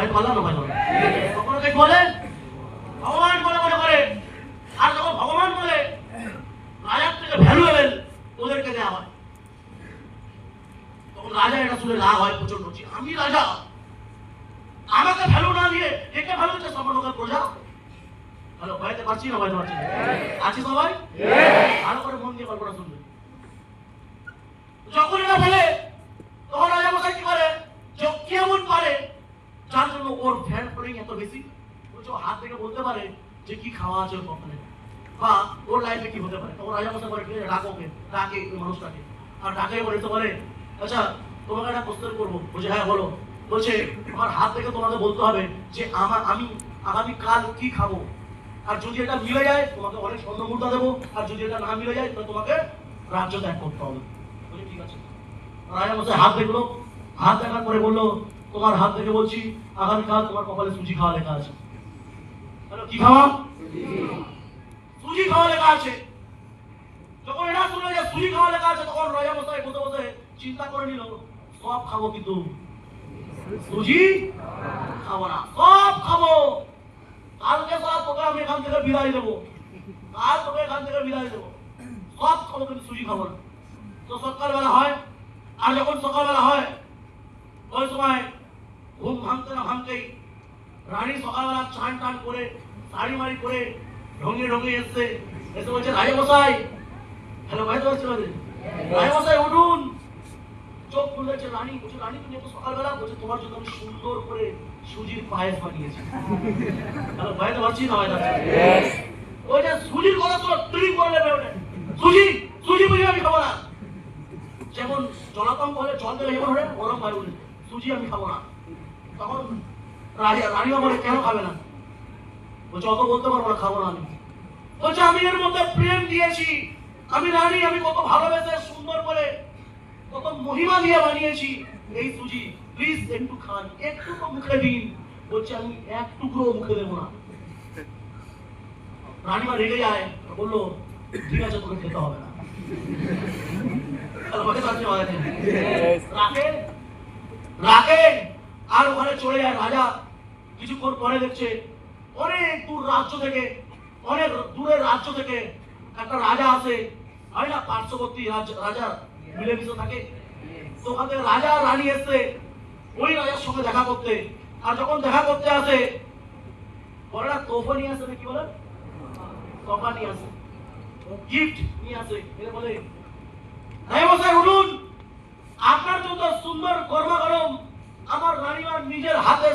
ভাই পারলাম না ভাই তখন কে বলে ভগবান বলে মনে করে। আর যখন ভগবান বলে রাজার থেকে ভ্যালুয়েবল ওদেরকে দেওয়া হয়, তখন রাজা এটা শুনে রাগ হয় প্রচন্ড, আমি রাজা, আমাকে ভ্যালু না দিয়ে একে ভ্যালু দিচ্ছে সামান্য প্রজা। হ্যালো, ভাইতে পারছি না ভাইতে পারছি আছি সবাই? ভালো করে মন দিয়ে গল্পটা শুনবে। যখন এটা বলে তখন রাজা মশাই কি করে, কেমন পারে যার জন্য ওর ফ্যান ফলোইং এত বেশি, বলছে হাত থেকে বলতে পারে যে কি খাওয়া আছে ওর কপালে বা ওর লাইফে কি হতে পারে। তখন রাজা মশাই বলে ঠিক আছে ডাকোকে, ডাকে ওই মানুষটাকে, আর ডাকে বলে তো বলে আচ্ছা তোমাকে একটা প্রশ্ন করবো। বলছে হ্যাঁ বলো। বলছে আমার হাত থেকে তোমাকে বলতে হবে যে আমি আগামীকাল কি খাবো, আর যদি এটা মিলে যায় তোমাকে অনেক স্বর্ণ মুদ্রা দেবো, আর যদি এটা না মিলে যায় তাহলে তোমাকে রাজ্য ত্যাগ করতে হবে। বলে ঠিক আছে। রাজা মশাই হাত দেখলো, হাত দেখার পরে বললো তোমার হাত দেখে বলছি আগামীকাল তোমার কপালে সুজি খাওয়া লেখা আছে। হ্যালো, কি খাওয়া? সুজি খাওয়া লেখা আছে। যখন এটা শুনলো যে সুজি খাওয়া লেখা আছে, তখন রাজা মশাই বসে বসে চিন্তা করে নিল সব খাবো কিন্তু সুজি খাবো না, সব খাবো। কালকে সব তোকে আমি এখান থেকে বিদায় দেবো, কাল তোকে এখান থেকে বিদায় দেবো, সব খাবো কিন্তু সুজি খাবো না। তো সকালবেলা হয়, আর যখন সকালবেলা হয় ওই সময় ঘুম ভাঙতে না ভাঙতেই রানী সকালবেলা চান টান করে শাড়ি মাড়ি করে ঢঙ্গে ঢঙ্গে এসছে, এসে বলছে রাজা মশাই, হ্যালো ভাই তো হচ্ছে রাজা মশাই উঠুন। চোখ খুলেছে রানী, বলছে রানী তুমি এত সকালবেলা? বলছে তোমার জন্য আমি সুন্দর করে সুজির পায়েস বানিয়েছি। হ্যালো ভাই তো পারছি না ভাই, ওই যে সুজির কথা তো ট্রিক করে নেবে ওটা, সুজি সুজি বুঝি আমি খাবো না। যেমন জলাতঙ্ক হলে জল দেবে যেমন হলে গরম ভাই বলে সুজি আমি খাবো না। তখন রানীমা বলে কেন খাবে না? বলছে অত বলতে পারবো না, খাবো না আমি। বলছে আমি এর মধ্যে প্রেম দিয়েছি, আমি রানী, আমি কত ভালোবেসে সুন্দর করে কত মহিমা দিয়ে বানিয়েছি এই সুজি, প্লিজ একটু খান, একটু তো মুখে দিন। বলছে আমি এক টুকরো মুখে দেবো না। রানীমা রেগে যায়, বললো ঠিক আছে তোকে খেতে হবে না। রাখে আর ওখানে চলে যায় রাজা। কিছুক্ষণ পরে দেখছে অনেক দূর রাজ্য থেকে, অনেক দূরের রাজ্য থেকে একটা রাজা আসে, হয় না পার্শ্ববর্তী রাজা মিলেমিশে থাকে, তো ওখান থেকে রাজা রানী এসছে ওই রাজার সঙ্গে দেখা করতে। আর যখন দেখা করতে আসে বলে না তোফা নিয়ে আসে, নাকি বলে তোফা নিয়ে আসে, গিফট নিয়ে আসে। বলে রাজা মশাই উঠুন, আপনার জন্য সুন্দর গরমা গরম আমার রানীমার নিজের হাতে